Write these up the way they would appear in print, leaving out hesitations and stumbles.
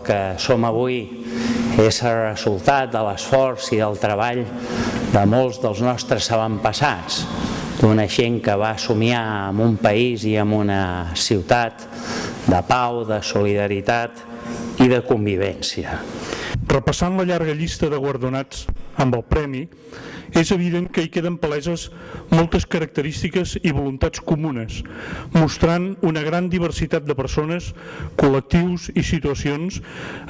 que som avui és el resultat de l'esforç i del treball de molts dels nostres avantpassats, d'una gent que va somiar en un país i en una ciutat de pau, de solidaritat i de convivència. Repassant la llarga llista de guardonats amb el premi, és evident que hi queden paleses moltes característiques i voluntats comunes, mostrant una gran diversitat de persones, col·lectius i situacions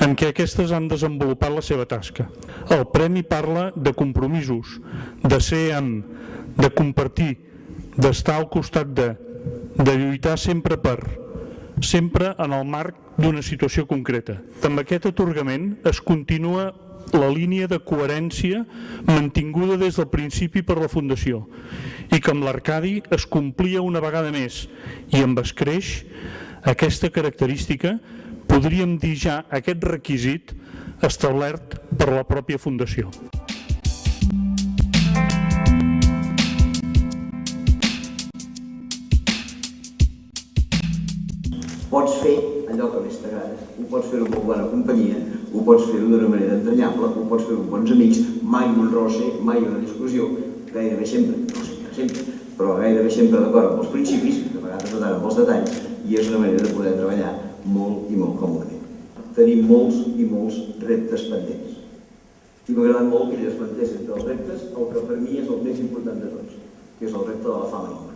en què aquestes han desenvolupat la seva tasca. El premi parla de compromisos, de ser amb, de compartir, d'estar al costat de lluitar sempre sempre en el marc d'una situació concreta. Amb aquest atorgament es continua la línia de coherència mantinguda des del principi per la Fundació i que amb l'Arcadi es complia una vegada més i amb escreix aquesta característica, podríem dir ja aquest requisit establert per la pròpia Fundació. Pots fer allò que més t'agrada, ho pots fer amb molt bona companyia, ho pots fer d'una manera entranyable, ho pots fer amb bons amics, mai un roce, mai una discussió, gairebé sempre, no sempre, però gairebé sempre d'acord amb els principis, de vegades no tant amb els detalls, i és una manera de poder treballar molt i molt còmodament. Tenim molts i molts reptes pendents. I m'ha agradat molt que ell es plantés entre els reptes el que per mi és el més important de tots, que és el repte de la fama i l'humor.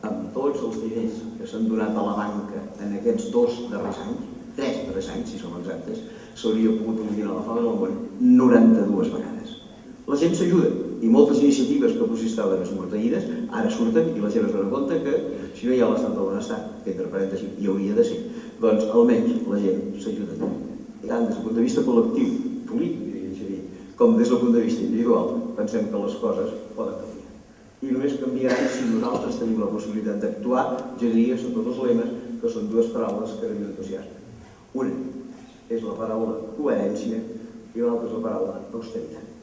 Amb tots els diners que s'han donat a la banca en aquests 2 darrers anys, 3 darrers anys, si som exactes, s'hauria pogut eliminar la fama del món 92 vegades. La gent s'ajuda i moltes iniciatives que potser estaven esmorteïdes ara surten i la gent es dona compte que si no hi ha l'estat del benestar, que entre parèntesis hi hauria de ser, doncs almenys la gent s'ajuda tant. I tant des del punt de vista col·lectiu, polític, com des del punt de vista individual, pensem que les coses poden canviar. I només canviaran si nosaltres tenim la possibilitat d'actuar, jo diria, són tots els lemes, que són 2 paraules que a mi m'entusiasmen. Una és la paraula coherència i l'altra és la paraula austeritat.